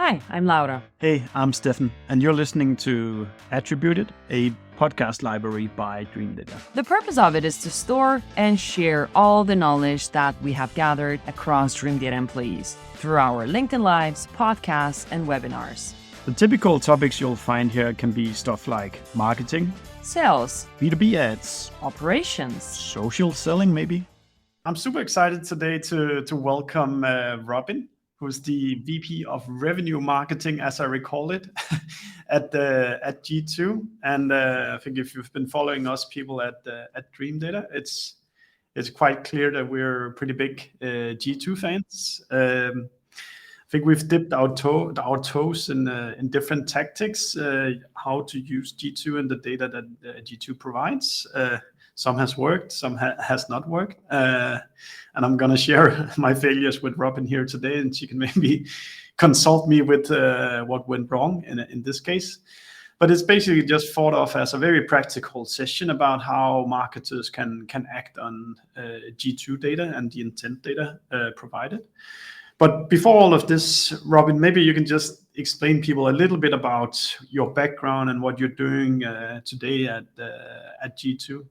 Hi, I'm Laura. Hey, I'm Stefan, and you're listening to Attributed, a podcast library by Dreamdata. The purpose of it is to store and share all the knowledge that we have gathered across Dreamdata employees through our LinkedIn Lives, podcasts, and webinars. The typical topics you'll find here can be stuff like marketing, Sales, B2B ads, operations, social selling maybe. I'm super excited today to welcome Robin, who's the VP of Revenue Marketing, as I recall it, at G2. And I think if you've been following us people at Dreamdata, it's quite clear that we're pretty big G2 fans. I think we've dipped our toes in different tactics, how to use G2 and the data that G2 provides. Some has worked, some has not worked. And I'm going to share my failures with Robin here today, and she can maybe consult me with what went wrong in this case. But it's basically just thought of as a very practical session about how marketers can act on G2 data and the intent data provided. But before all of this, Robin, maybe you can just explain people a little bit about your background and what you're doing today at G2.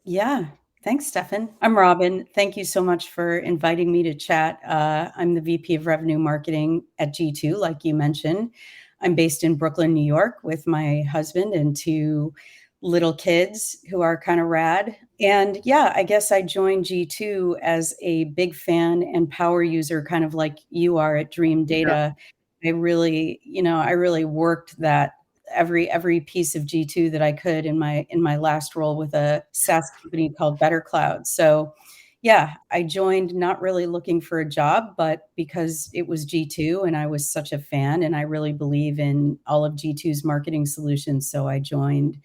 Yeah, thanks, Stefan. I'm Robin. Thank you so much for inviting me to chat. I'm the VP of Revenue Marketing at G2, like you mentioned. I'm based in Brooklyn, New York, with my husband and two little kids who are kind of rad. And yeah, I guess I joined G2 as a big fan and power user, kind of like you are at Dreamdata. Yeah. I really worked that every piece of G2 that I could in my last role with a SaaS company called Better Cloud. So yeah, I joined not really looking for a job, but because it was G2 and I was such a fan and I really believe in all of G2's marketing solutions. So I joined,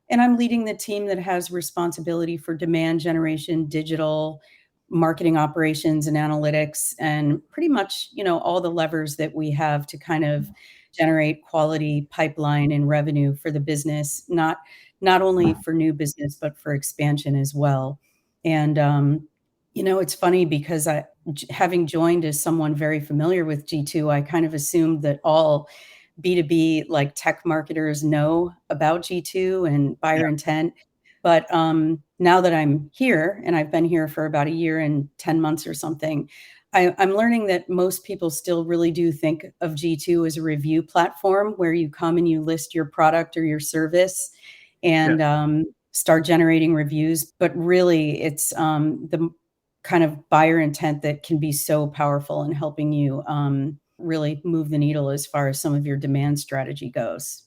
and I'm leading the team that has responsibility for demand generation, digital marketing operations and analytics, and pretty much, all the levers that we have to kind of generate quality pipeline and revenue for the business, not only for new business, but for expansion as well. And, it's funny because having joined as someone very familiar with G2, I kind of assumed that all B2B like tech marketers know about G2 and buyer intent. But now that I'm here, and I've been here for about a year and 10 months or something, I'm learning that most people still really do think of G2 as a review platform where you come and you list your product or your service and start generating reviews. But really, it's the kind of buyer intent that can be so powerful in helping you really move the needle as far as some of your demand strategy goes.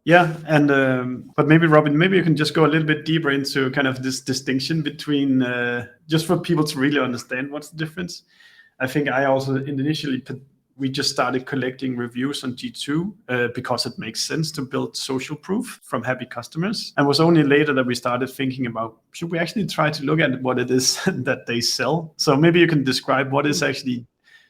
Yeah, and but maybe Robin, maybe you can just go a little bit deeper into kind of this distinction between just for people to really understand what's the difference. I think I also we just started collecting reviews on G2 because it makes sense to build social proof from happy customers. And it was only later that we started thinking about, should we actually try to look at what it is that they sell? So maybe you can describe what is actually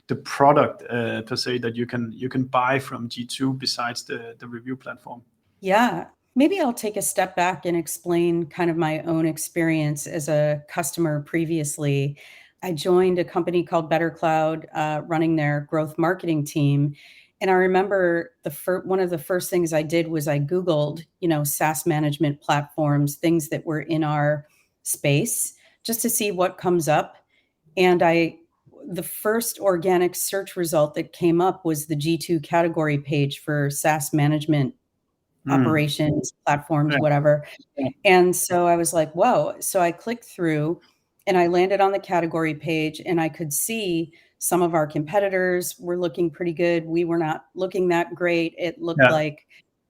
the product per se that you can buy from G2 besides the review platform. Yeah, maybe I'll take a step back and explain kind of my own experience as a customer previously. I joined a company called Better Cloud, running their growth marketing team. And I remember one of the first things I did was I Googled, SaaS management platforms, things that were in our space, just to see what comes up. And the first organic search result that came up was the G2 category page for SaaS management operations, platforms, whatever. And so I was like, whoa. So I clicked through and I landed on the category page and I could see some of our competitors were looking pretty good. We were not looking that great. It looked like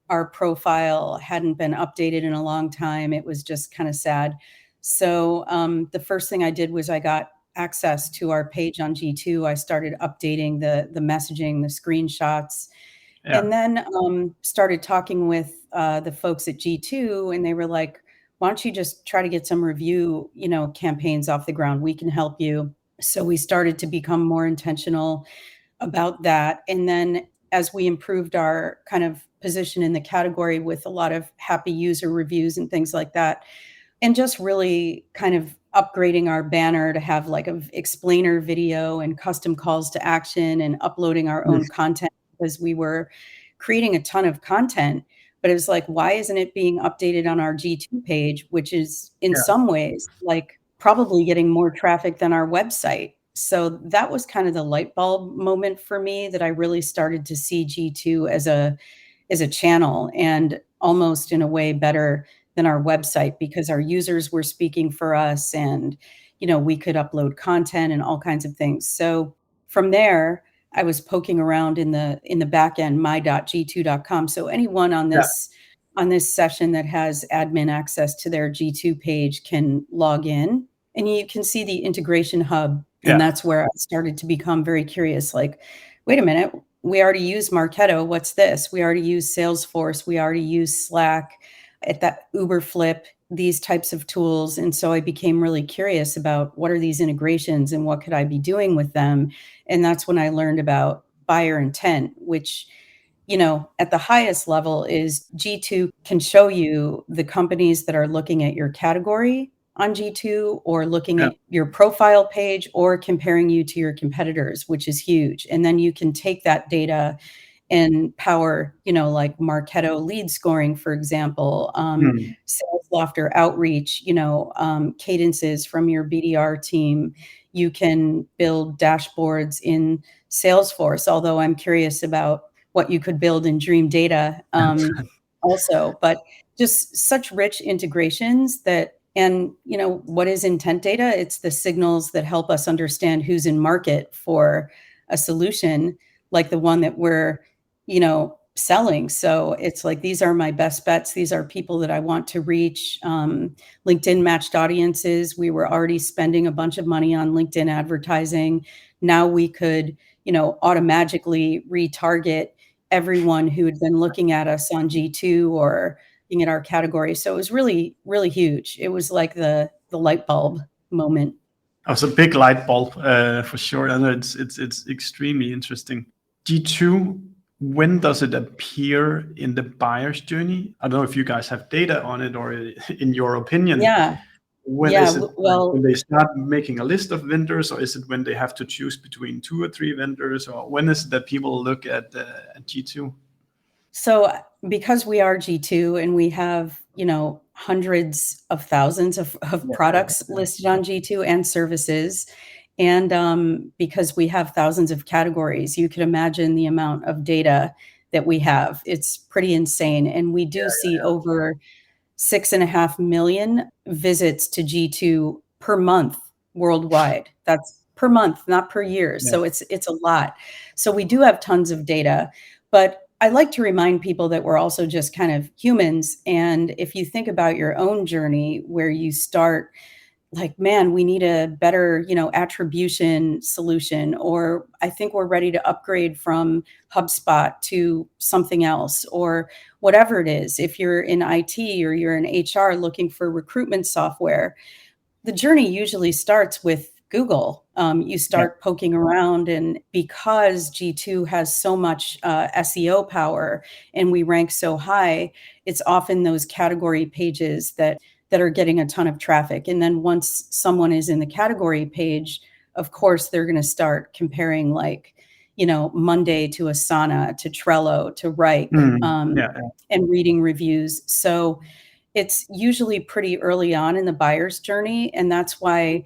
our profile hadn't been updated in a long time. It was just kind of sad. So the first thing I did was I got access to our page on G2. I started updating the messaging, the screenshots, and then started talking with the folks at G2, and they were like, why don't you just try to get some review, campaigns off the ground? We can help you. So we started to become more intentional about that. And then as we improved our kind of position in the category with a lot of happy user reviews and things like that, and just really kind of upgrading our banner to have like an explainer video and custom calls to action and uploading our own content because we were creating a ton of content, but it was like, why isn't it being updated on our G2 page, which is in Yeah. some ways like probably getting more traffic than our website. So that was kind of the light bulb moment for me, that I really started to see G2 as a channel, and almost in a way better than our website, because our users were speaking for us, and we could upload content and all kinds of things. So from there, I was poking around in the back end, my.g2.com. So anyone on this session that has admin access to their G2 page can log in, and you can see the integration hub. And that's where I started to become very curious, like, wait a minute, we already use Marketo. What's this? We already use Salesforce. We already use Slack, at that Uberflip, these types of tools. And so I became really curious about what are these integrations and what could I be doing with them? And that's when I learned about buyer intent, which, at the highest level is G2 can show you the companies that are looking at your category on G2, or looking at your profile page, or comparing you to your competitors, which is huge. And then you can take that data and power, like Marketo lead scoring, for example, sales lofter outreach, cadences from your BDR team. You can build dashboards in Salesforce, although I'm curious about what you could build in Dream Data also. But just such rich integrations and what is intent data? It's the signals that help us understand who's in market for a solution like the one that we're selling. So it's like, these are my best bets. These are people that I want to reach. LinkedIn matched audiences. We were already spending a bunch of money on LinkedIn advertising. Now we could, automatically retarget everyone who had been looking at us on G2 or looking at our category. So it was really, really huge. It was like the light bulb moment. It was a big light bulb for sure. And it's extremely interesting. G2, when does it appear in the buyer's journey? I don't know if you guys have data on it, or in your opinion. Yeah. When is it, when they start making a list of vendors, or is it when they have to choose between 2 or 3 vendors, or when is it that people look at G2? So because we are G2 and we have, hundreds of thousands of products listed on G2 and services, and because we have thousands of categories, you can imagine the amount of data that we have. It's pretty insane. And we do see over 6.5 million visits to G2 per month worldwide. That's per month, not per year. So it's a lot. So we do have tons of data, but I like to remind people that we're also just kind of humans. And if you think about your own journey, where you start like, man, we need a better, attribution solution, or I think we're ready to upgrade from HubSpot to something else, or whatever it is. If you're in IT or you're in HR looking for recruitment software, the journey usually starts with Google. You start poking around, and because G2 has so much SEO power and we rank so high, it's often those category pages that are getting a ton of traffic. And then once someone is in the category page, of course, they're going to start comparing, like, Monday to Asana, to Trello, to Rike, and reading reviews. So it's usually pretty early on in the buyer's journey. And that's why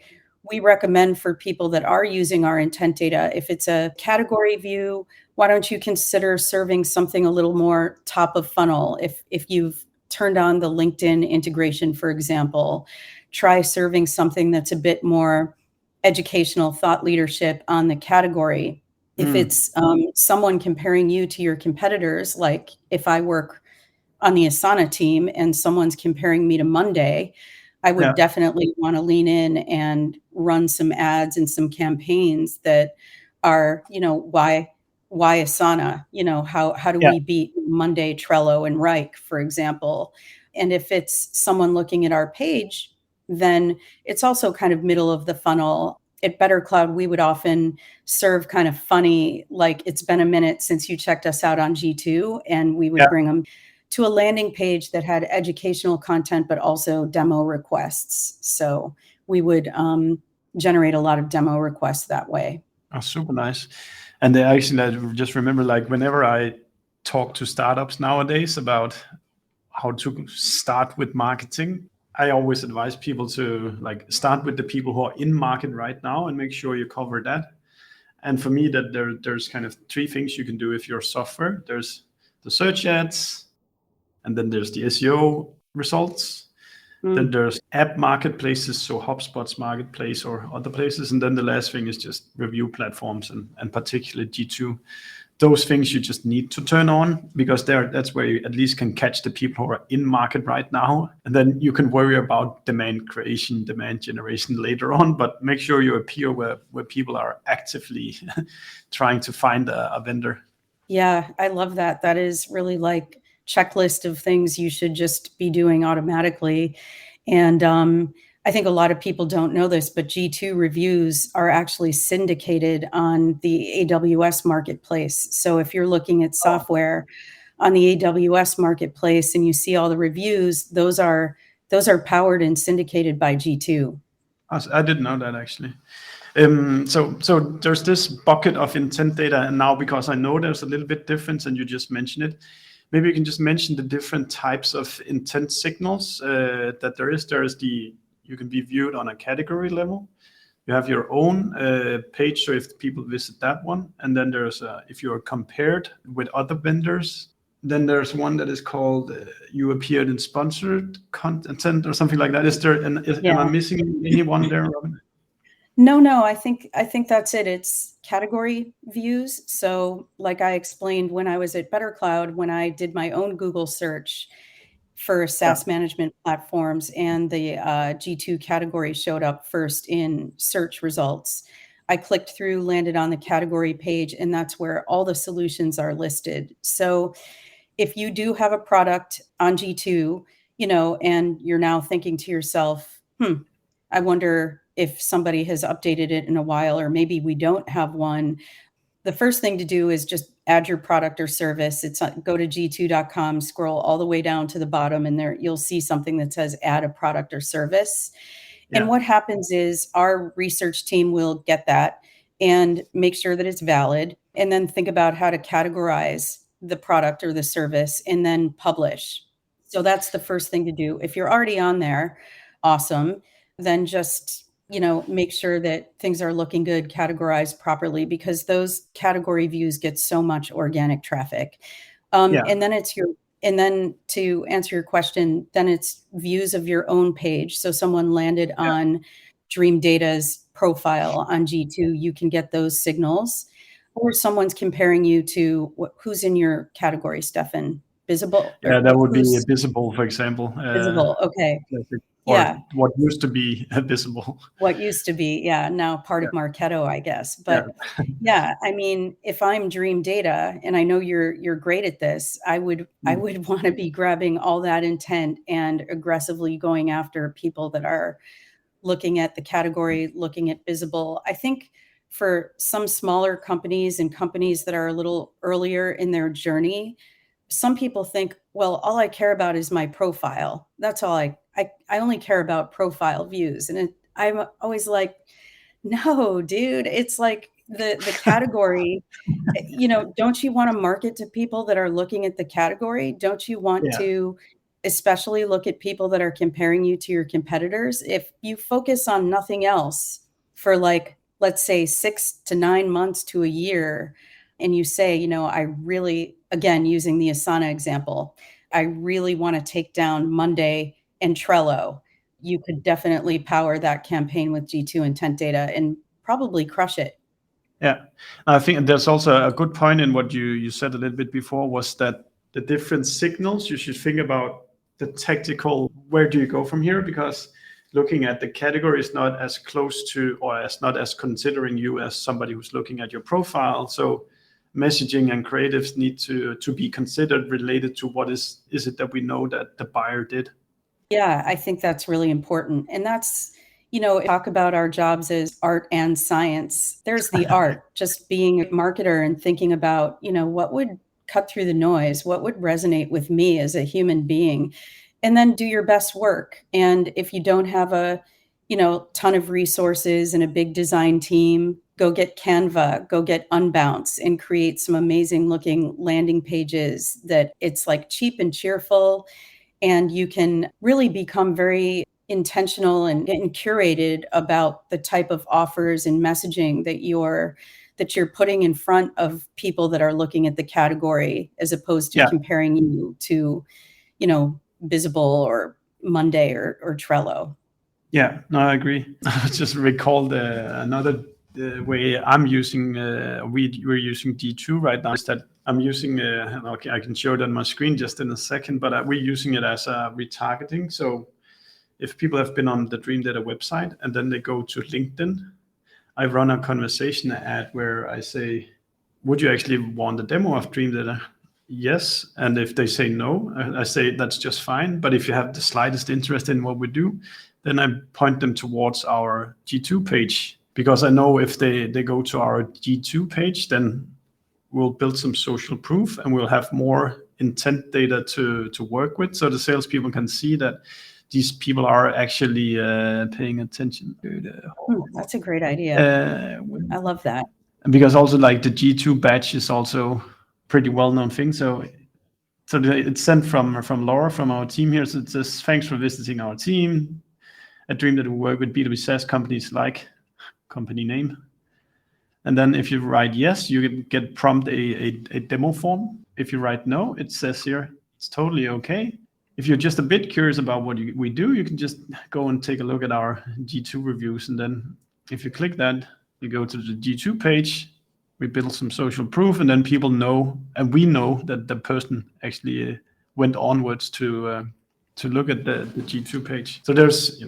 we recommend for people that are using our intent data, if it's a category view, why don't you consider serving something a little more top of funnel? If you've turned on the LinkedIn integration, for example, try serving something that's a bit more educational, thought leadership on the category. If it's someone comparing you to your competitors, like if I work on the Asana team and someone's comparing me to Monday, I would definitely want to lean in and run some ads and some campaigns that are, why Asana? How do we beat Monday, Trello, and Rike, for example? And if it's someone looking at our page, then it's also kind of middle of the funnel. At Better Cloud, we would often serve kind of funny, like, it's been a minute since you checked us out on G2, and we would bring them to a landing page that had educational content, but also demo requests. So we would generate a lot of demo requests that way. Oh, super nice. And they actually, I just remember, like, whenever I talk to startups nowadays about how to start with marketing, I always advise people to like start with the people who are in market right now and make sure you cover that. And for me, that there's kind of three things you can do if you're software. There's the search ads, and then there's the SEO results. Then there's app marketplaces, so HubSpot's marketplace or other places. And then the last thing is just review platforms, and particularly G2. Those things you just need to turn on, because that's where you at least can catch the people who are in market right now. And then you can worry about demand creation, demand generation later on, but make sure you appear where people are actively trying to find a vendor. Yeah, I love that. That is really like checklist of things you should just be doing automatically. And I think a lot of people don't know this, but G2 reviews are actually syndicated on the AWS marketplace. So if you're looking at software on the AWS marketplace and you see all the reviews, those are powered and syndicated by G2. I didn't know that, actually. So there's this bucket of intent data, and now because I know there's a little bit difference, and you just mentioned it, maybe you can just mention the different types of intent signals that there is. You can be viewed on a category level. You have your own page, so if people visit that one, and then there's if you are compared with other vendors. Then there's one that is called you appeared in sponsored content or something like that. Am I missing anyone there, Robin? No, I think that's it. It's category views. So like I explained when I was at Better Cloud, when I did my own Google search for SaaS management platforms, and the G2 category showed up first in search results. I clicked through, landed on the category page, and that's where all the solutions are listed. So if you do have a product on G2, and you're now thinking to yourself, I wonder if somebody has updated it in a while, or maybe we don't have one. The first thing to do is just add your product or service. Go to g2.com, scroll all the way down to the bottom, and there you'll see something that says add a product or service. Yeah. And what happens is our research team will get that and make sure that it's valid, and then think about how to categorize the product or the service and then publish. So that's the first thing to do. If you're already on there, awesome. Then just make sure that things are looking good, categorized properly, because those category views get so much organic traffic. And then to answer your question, then it's views of your own page. So someone landed on Dreamdata's profile on G2, you can get those signals. Or someone's comparing you to who's in your category, Stefan? Visible? Yeah, that would be visible, for example. Visible, okay. Or what used to be visible. What used to be, now part of Marketo, I guess. But I mean, if I'm Dreamdata, and I know you're great at this, I would want to be grabbing all that intent and aggressively going after people that are looking at the category, looking at visible. I think for some smaller companies and companies that are a little earlier in their journey, some people think, well, all I care about is my profile. That's all I only care about profile views. And I'm always like, no, dude, it's like the category, don't you want to market to people that are looking at the category? Don't you want to especially look at people that are comparing you to your competitors? If you focus on nothing else for let's say 6 to 9 months to a year, and you say, I really, again, using the Asana example, I really want to take down Monday and Trello, you could definitely power that campaign with G2 intent data and probably crush it. Yeah, I think there's also a good point in what you said a little bit before, was that the different signals, you should think about the tactical, where do you go from here? Because looking at the category is not as close to, or not as considering you as somebody who's looking at your profile. So messaging and creatives need to be considered related to what is it that we know that the buyer did. Yeah, I think that's really important. And that's, talk about our jobs as art and science. There's the art, just being a marketer and thinking about, what would cut through the noise, what would resonate with me as a human being, and then do your best work. And if you don't have a, ton of resources and a big design team, go get Canva, go get Unbounce and create some amazing looking landing pages that it's like cheap and cheerful. And you can really become very intentional and curated about the type of offers and messaging that you're putting in front of people that are looking at the category, as opposed to comparing you to, Visible or Monday or Trello. Yeah, no, I agree. I just recalled another way I'm using, we're using G2 right now, is that I'm using, okay, I can show it on my screen just in a second, but we're using it as a retargeting. So if people have been on the Dreamdata website and then they go to LinkedIn, I run a conversation ad where I say, would you actually want a demo of Dreamdata? Yes. And if they say no, I say that's just fine. But if you have the slightest interest in what we do, then I point them towards our G2 page, because I know if they go to our G2 page, then we'll build some social proof and we'll have more intent data to work with. So the salespeople can see that these people are actually paying attention. That's a great idea. I love that. Because also like the G2 badge is also pretty well-known thing. So it's sent from Laura from our team here. So it says, thanks for visiting our team. A dream that we work with B2B SaaS companies like company name. And then if you write yes, you get prompt a demo form. If you write no, it says here, it's totally okay. If you're just a bit curious about what we do, you can just go and take a look at our G2 reviews. And then if you click that, you go to the G2 page, we build some social proof, and then people know, and we know that the person actually went onwards to look at the G2 page. So there's,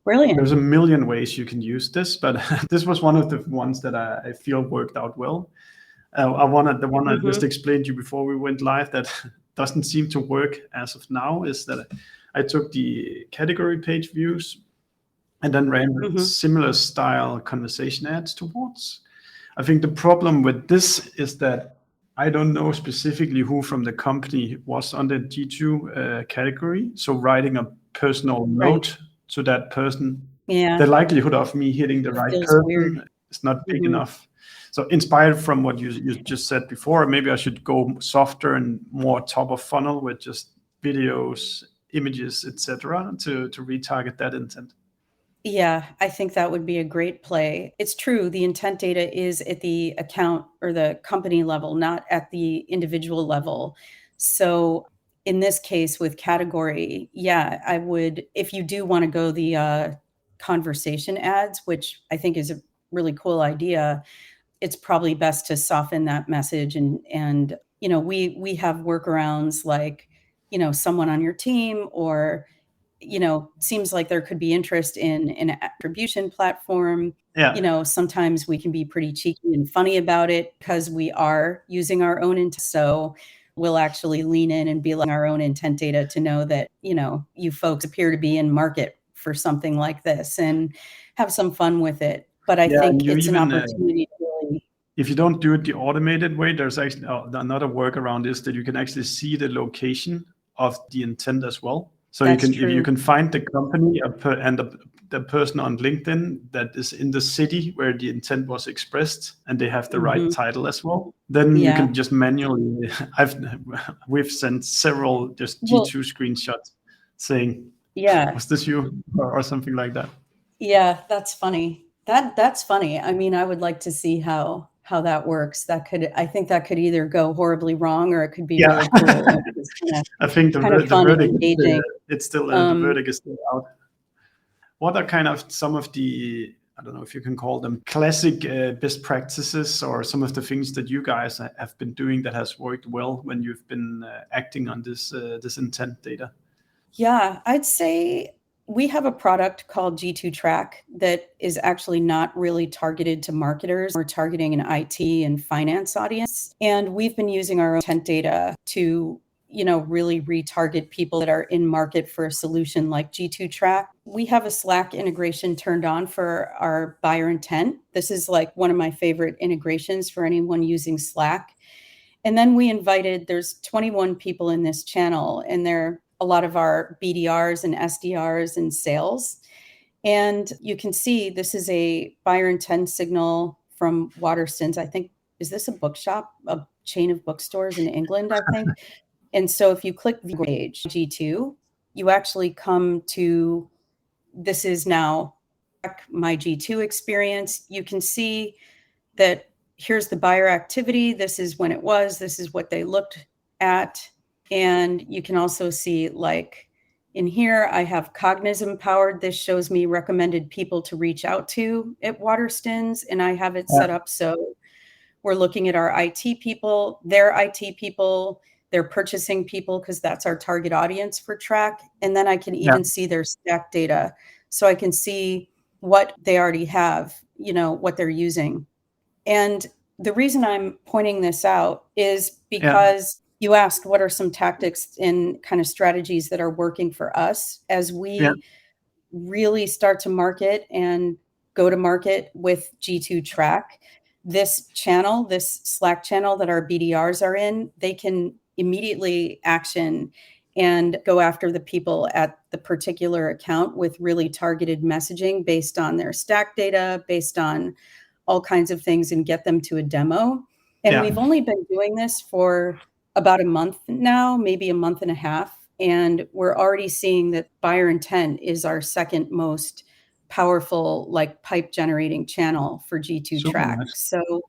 brilliant. There's a million ways you can use this, but this was one of the ones that I feel worked out well. The one I just explained to you before we went live that doesn't seem to work as of now is that I took the category page views and then ran similar style conversation ads towards. I think the problem with this is that I don't know specifically who from the company was on the G2 category. So writing a personal note to that person, the likelihood of me hitting the right person is not big enough. So inspired from what you just said before, maybe I should go softer and more top of funnel with just videos, images, etc., to retarget that intent. Yeah, I think that would be a great play. It's true. The intent data is at the account or the company level, not at the individual level. So in this case with category, I would, if you do want to go the conversation ads, which I think is a really cool idea, it's probably best to soften that message. And we have workarounds like, someone on your team, or seems like there could be interest in an attribution platform. Sometimes we can be pretty cheeky and funny about it because we are using our own intent. So we'll actually lean in and be like our own intent data to know that, you folks appear to be in market for something like this, and have some fun with it. But I think it's an opportunity to really... If you don't do it the automated way, there's actually another workaround is that you can actually see the location of the intent as well. So if you can find the company and the person on LinkedIn that is in the city where the intent was expressed, and they have the right title as well, then you can just manually. We've sent several just G2 screenshots saying, was this you or something like that? Yeah, that's funny. That's funny. I mean, I would like to see how that works. I think that could either go horribly wrong, or it could be really cool. I think the verdict it's still the verdict is still out. What are kind of some of the, I don't know if you can call them classic best practices, or some of the things that you guys have been doing that has worked well when you've been acting on this intent data? Yeah, I'd say we have a product called G2 Track that is actually not really targeted to marketers. We're targeting an IT and finance audience. And we've been using our intent data to, really retarget people that are in market for a solution like G2 Track. We have a Slack integration turned on for our buyer intent. This is like one of my favorite integrations for anyone using Slack. And then there's 21 people in this channel, and they're a lot of our BDRs and SDRs and sales. And you can see this is a buyer intent signal from Waterstones. I think, is this a bookshop, a chain of bookstores in England, I think? And so if you click the page G2, you actually come to, this is now my G2 experience. You can see that here's the buyer activity. This is when it was, this is what they looked at. And you can also see, like in here, I have Cognizant powered. This shows me recommended people to reach out to at Waterstones. And I have it set up so we're looking at our IT people, their IT people, their purchasing people, because that's our target audience for track. And then I can even see their stack data. So I can see what they already have, what they're using. And the reason I'm pointing this out is because you asked what are some tactics and kind of strategies that are working for us as we really start to market and go to market with G2 Track. This channel, this Slack channel that our BDRs are in, they can immediately action and go after the people at the particular account with really targeted messaging based on their stack data, based on all kinds of things, and get them to a demo. And we've only been doing this for about a month now, maybe a month and a half. And we're already seeing that buyer intent is our second most powerful, like, pipe generating channel for G2 Track. Nice. So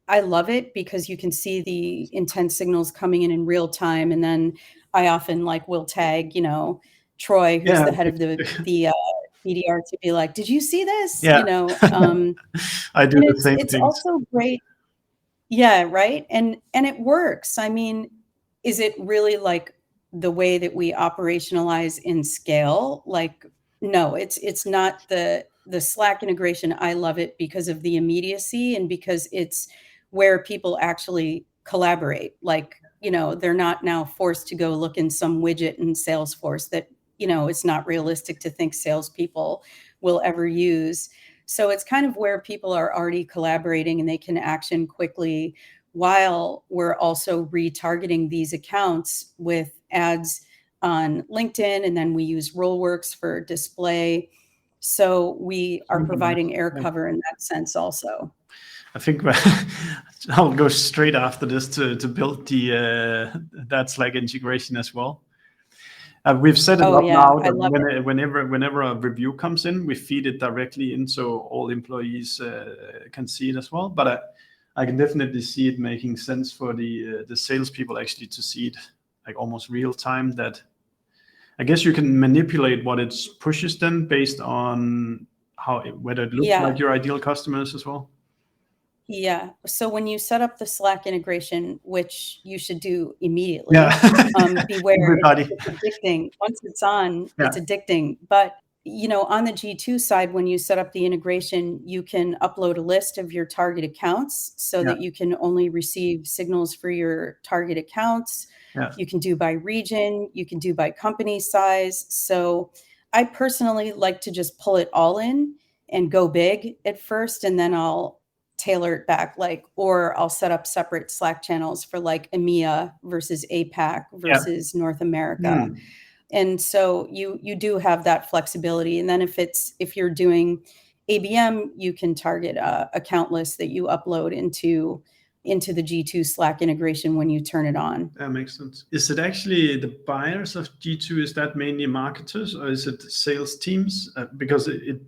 I love it because you can see the intent signals coming in real time. And then I often will tag, Troy, who's the head of the BDR, to be like, did you see this? I do the same It's things. also great. Yeah, right. And it works. I mean, is it really like the way that we operationalize in scale? No, it's not the Slack integration. I love it because of the immediacy and because it's where people actually collaborate. They're not now forced to go look in some widget in Salesforce that, it's not realistic to think salespeople will ever use. So it's kind of where people are already collaborating and they can action quickly while we're also retargeting these accounts with ads on LinkedIn. And then we use Rollworks for display. So we are providing air cover in that sense also. I think I'll go straight after this to build that Slack integration as well. We've set it up now that whenever a review comes in, we feed it directly in so all employees can see it as well. But I can definitely see it making sense for the salespeople actually to see it like almost real time. That I guess you can manipulate what it pushes them based on whether it looks like your ideal customers as well. Yeah. So when you set up the Slack integration, which you should do immediately, beware, it's addicting. Once it's on, it's addicting. But, on the G2 side, when you set up the integration, you can upload a list of your target accounts so that you can only receive signals for your target accounts. You can do by region, you can do by company size. So I personally like to just pull it all in and go big at first, and then I'll tailor it back, or I'll set up separate Slack channels for EMEA versus APAC versus North America. And so you do have that flexibility. And then if you're doing ABM, you can target account lists that you upload into the G2 Slack integration when you turn it on. That makes sense. Is it actually the buyers of G2? Is that mainly marketers or is it sales teams? Because it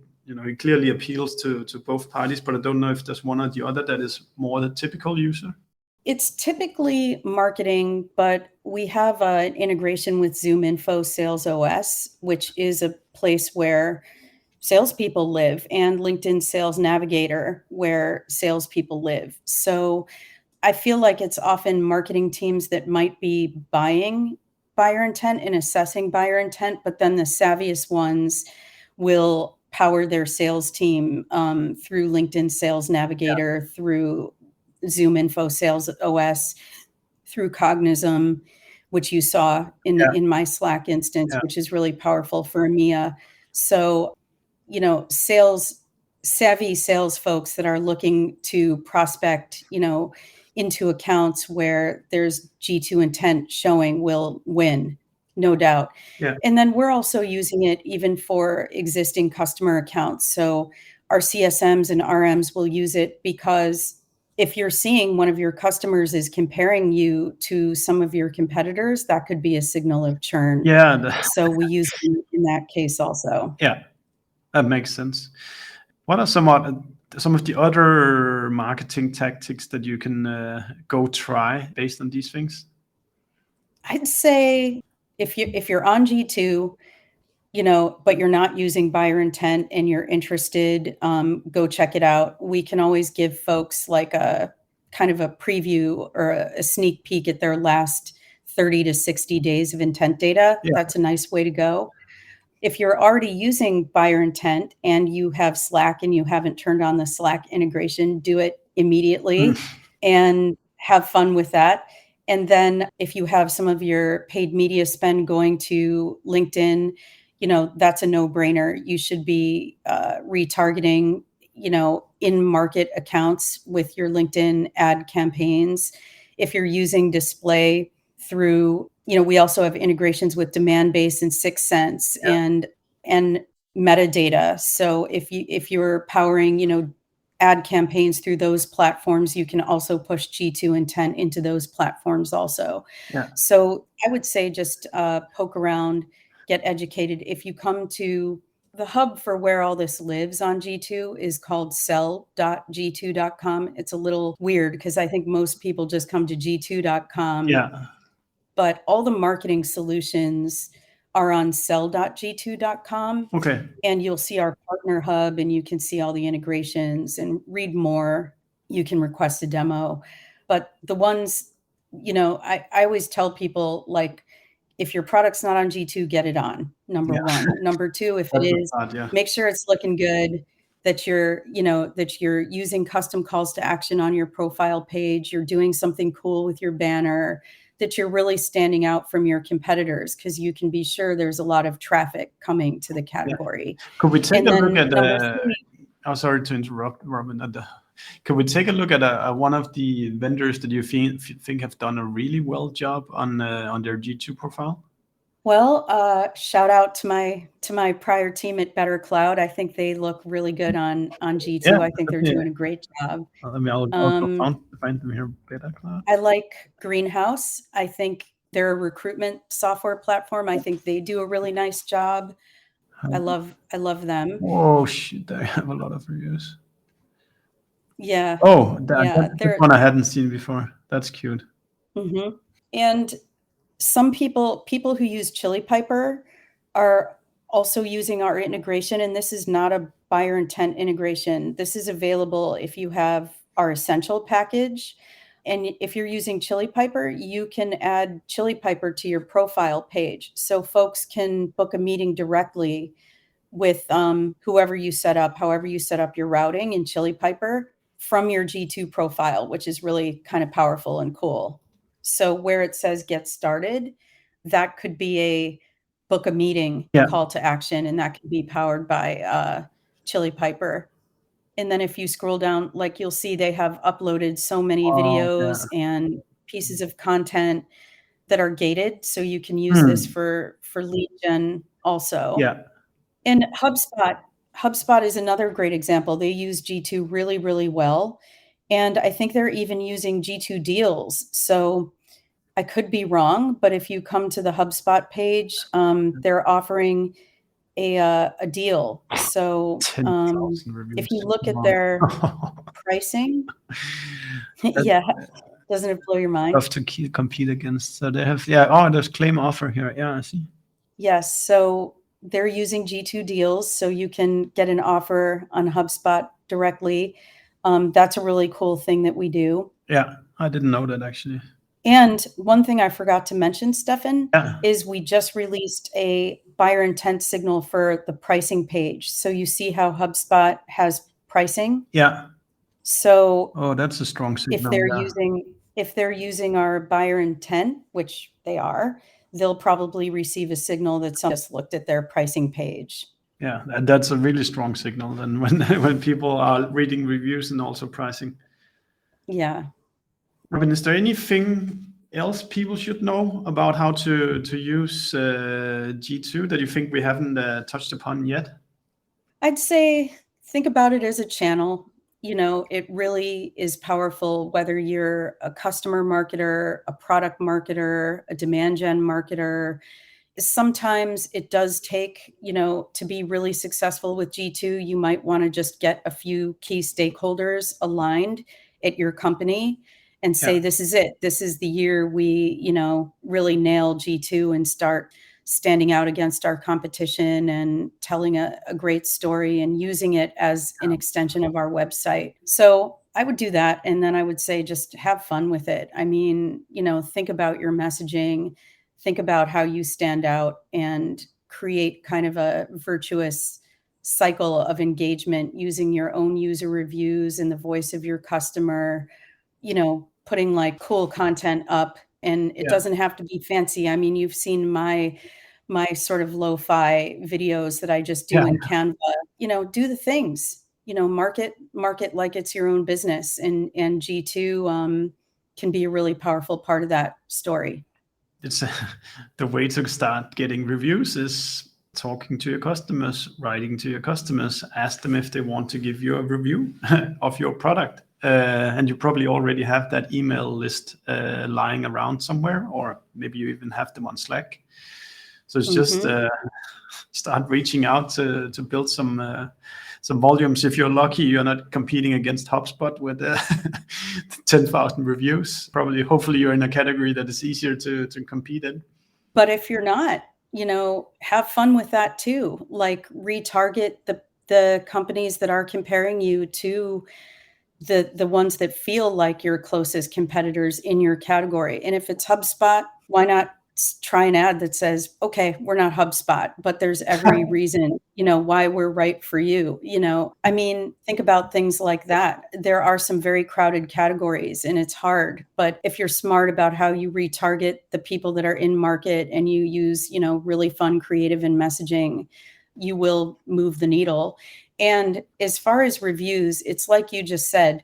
clearly appeals to both parties, but I don't know if there's one or the other that is more the typical user. It's typically marketing, but we have an integration with ZoomInfo Sales OS, which is a place where salespeople live, and LinkedIn Sales Navigator, where salespeople live. So I feel like it's often marketing teams that might be buying buyer intent and assessing buyer intent, but then the savviest ones will power their sales team through LinkedIn Sales Navigator, through ZoomInfo Sales OS, through Cognizant, which you saw in my Slack instance, which is really powerful for EMEA. So, savvy sales folks that are looking to prospect, into accounts where there's G2 intent showing will win. No doubt. And then we're also using it even for existing customer accounts. So our CSMs and RMs will use it because if you're seeing one of your customers is comparing you to some of your competitors, that could be a signal of churn. Yeah, So we use it in that case also. yeah, that makes sense. What are some of the other marketing tactics that you can go try based on these things? I'd say if you're on G2, but you're not using buyer intent and you're interested, go check it out. We can always give folks like a kind of a preview or a sneak peek at their last 30 to 60 days of intent data. Yeah. That's a nice way to go. If you're already using buyer intent and you have Slack and you haven't turned on the Slack integration, do it immediately and have fun with that. And then if you have some of your paid media spend going to LinkedIn, that's a no-brainer. You should be retargeting, in-market accounts with your LinkedIn ad campaigns. If you're using display through, we also have integrations with Demandbase and 6 Sense and metadata. So if you're powering, ad campaigns through those platforms, you can also push G2 intent into those platforms also. Yeah. So I would say just poke around, get educated. If you come to the hub for where all this lives on G2 is called sell.g2.com. It's a little weird because I think most people just come to g2.com. Yeah. But all the marketing solutions are on sell.g2.com. Okay. And you'll see our partner hub and you can see all the integrations and read more. You can request a demo. But the ones, I always tell people, like, if your product's not on G2, get it on, number one. Number two, if it is, make sure it's looking good, that you're using custom calls to action on your profile page, you're doing something cool with your banner, that you're really standing out from your competitors, because you can be sure there's a lot of traffic coming to the category. Yeah. Could we take a look at sorry to interrupt, Robin. Could we take a look at one of the vendors that you think have done a really well job on their G2 profile? Well, shout out to my prior team at Better Cloud. I think they look really good on G2. Yeah, I think they're doing a great job. I'll also find them here, Better Cloud. I like Greenhouse. I think they're a recruitment software platform. I think they do a really nice job. I love them. Oh shit, I have a lot of reviews. Yeah. Oh, that's one I hadn't seen before. That's cute. Mm-hmm. And some people who use Chili Piper are also using our integration, and this is not a buyer intent integration. This is available if you have our essential package. And if you're using Chili Piper, you can add Chili Piper to your profile page. So folks can book a meeting directly with whoever you set up, however you set up your routing in Chili Piper from your G2 profile, which is really kind of powerful and cool. So where it says get started, that could be a book a meeting call to action, and that can be powered by Chili Piper. And then if you scroll down, like, you'll see they have uploaded so many videos and pieces of content that are gated. So you can use this for lead gen also. Yeah. And HubSpot is another great example. They use G2 really, really well. And I think they're even using G2 deals. So I could be wrong, but if you come to the HubSpot page, they're offering a deal. So if you look at their pricing, doesn't it blow your mind? Tough to compete against. So they have, there's claim offer here. Yeah, I see. Yes. So they're using G2 deals, so you can get an offer on HubSpot directly. That's a really cool thing that we do. Yeah, I didn't know that actually. And one thing I forgot to mention, Stefan, is we just released a buyer intent signal for the pricing page. So you see how HubSpot has pricing? Yeah. So that's a strong signal. If they're using our buyer intent, which they are, they'll probably receive a signal that someone just looked at their pricing page. Yeah, and that's a really strong signal then when people are reading reviews and also pricing. Yeah. Robin, is there anything else people should know about how to use G2 that you think we haven't touched upon yet? I'd say think about it as a channel. It really is powerful whether you're a customer marketer, a product marketer, a demand gen marketer. Sometimes it does take, to be really successful with G2, you might want to just get a few key stakeholders aligned at your company and say, Yeah. this is it. This is the year we, really nail G2 and start standing out against our competition and telling a great story and using it as an extension of our website. So I would do that. And then I would say, just have fun with it. I mean, think about your messaging, think about how you stand out, and create kind of a virtuous cycle of engagement using your own user reviews and the voice of your customer, putting like cool content up. And it doesn't have to be fancy. I mean, you've seen my sort of lo-fi videos that I just do in Canva. Do the things, market like it's your own business. And G2 can be a really powerful part of that story. It's the way to start getting reviews is talking to your customers, writing to your customers, ask them if they want to give you a review of your product. And you probably already have that email list lying around somewhere, or maybe you even have them on Slack. So it's just start reaching out to build some volumes. If you're lucky, you're not competing against HubSpot with 10,000 reviews. Hopefully you're in a category that is easier to compete in. But if you're not, have fun with that too. Like retarget the companies that are comparing you to the ones that feel like your closest competitors in your category. And if it's HubSpot, why not try an ad that says, okay, we're not HubSpot, but there's every reason, why we're right for you. I mean, think about things like that. There are some very crowded categories and it's hard, but if you're smart about how you retarget the people that are in market and you use, really fun, creative and messaging, you will move the needle. And as far as reviews, it's like you just said,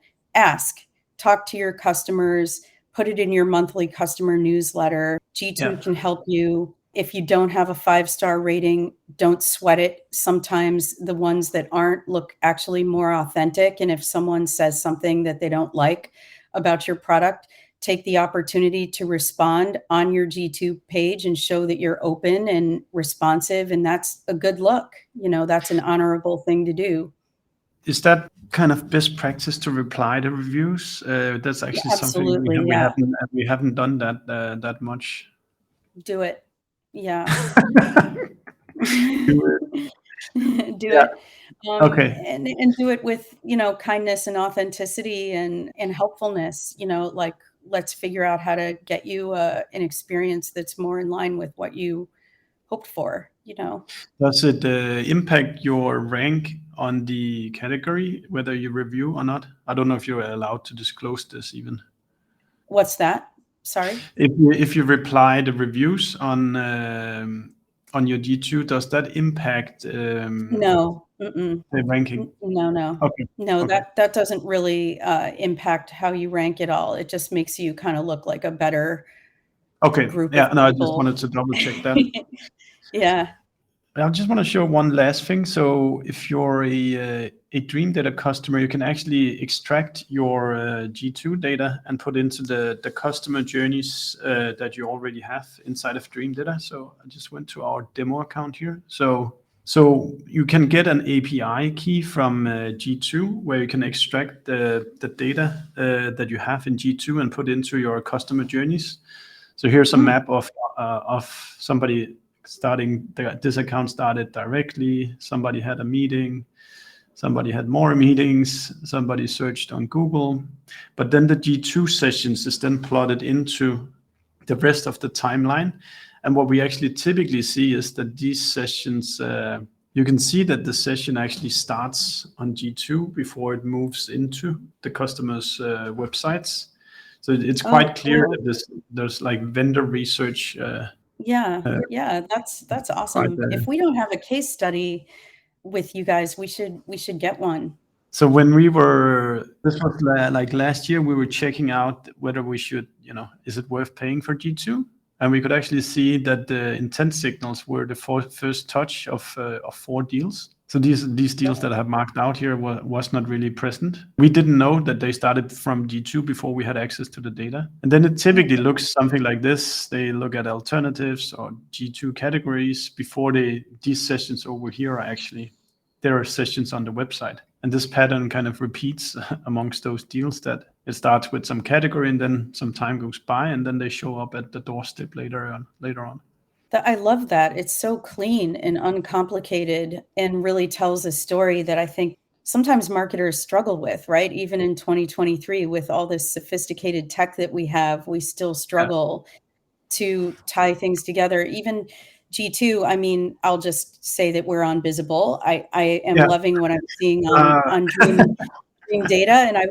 talk to your customers, put it in your monthly customer newsletter. G2 can help you. If you don't have a 5-star rating, don't sweat it. Sometimes the ones that aren't look actually more authentic. And if someone says something that they don't like about your product, take the opportunity to respond on your G2 page and show that you're open and responsive. And that's a good look. That's an honorable thing to do. Is that kind of best practice to reply to reviews? That's actually something we haven't done that much. Do it. Yeah. Do it. Do it. Okay. And do it with, kindness and authenticity and helpfulness, like, let's figure out how to get you an experience that's more in line with what you hoped for, Does it impact your rank on the category, whether you review or not? I don't know if you're allowed to disclose this even. What's that? Sorry? If you reply the reviews on your G2, does that impact No. the ranking? No. Okay. No, Okay. that doesn't really impact how you rank at all. It just makes you kind of look like a better group of people. I just wanted to double check that. Yeah. I just want to show one last thing. So if you're a Dreamdata customer, you can actually extract your G2 data and put into the customer journeys that you already have inside of Dreamdata. So I just went to our demo account here. So you can get an API key from G2 where you can extract the data that you have in G2 and put into your customer journeys. So here's a map of somebody starting. This account started directly. Somebody had a meeting. Somebody had more meetings. Somebody searched on Google. But then the G2 sessions is then plotted into the rest of the timeline. And what we actually typically see is that these sessions, you can see that the session actually starts on G2 before it moves into the customer's websites. So it's quite clear that there's like vendor research. That's awesome. If we don't have a case study with you guys, we should get one. So when this was like last year, we were checking out whether we should, is it worth paying for G2? And we could actually see that the intent signals were the first touch of 4 deals. So these deals that I have marked out here was not really present. We didn't know that they started from G2 before we had access to the data. And then it typically looks something like this. They look at alternatives or G2 categories before these sessions over here there are sessions on the website. And this pattern kind of repeats amongst those deals, that it starts with some category and then some time goes by and then they show up at the doorstep later on. I love that. It's so clean and uncomplicated and really tells a story that I think sometimes marketers struggle with, right? Even in 2023, with all this sophisticated tech that we have, we still struggle to tie things together. Even G2, I mean, I'll just say that we're on Visible. I am loving what I'm seeing on Dream Data, and I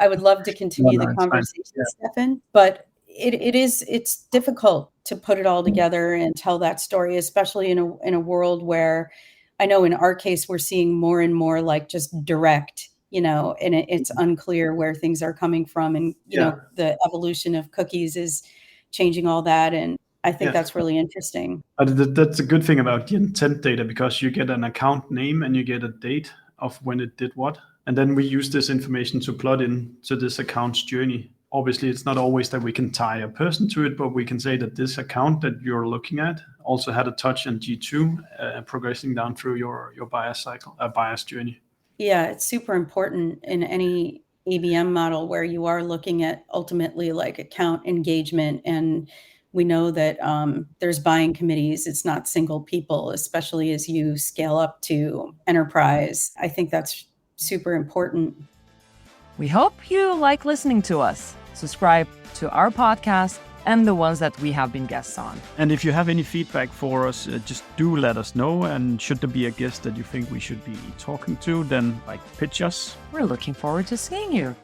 would love to continue the conversation, Stefan. But it's difficult to put it all together and tell that story, especially in a world where I know in our case we're seeing more and more like just direct, and it's unclear where things are coming from, and know the evolution of cookies is changing all that, and I think that's really interesting. That's a good thing about the intent data, because you get an account name and you get a date of when it did what, and then we use this information to plot into this account's journey. Obviously, it's not always that we can tie a person to it, but we can say that this account that you're looking at also had a touch on G2, progressing down through your buyer's cycle, buyer's journey. Yeah, it's super important in any ABM model where you are looking at ultimately like account engagement. And we know that there's buying committees. It's not single people, especially as you scale up to enterprise. I think that's super important. We hope you like listening to us. Subscribe to our podcast and the ones that we have been guests on. And if you have any feedback for us, just do let us know. And should there be a guest that you think we should be talking to, then pitch us. We're looking forward to seeing you.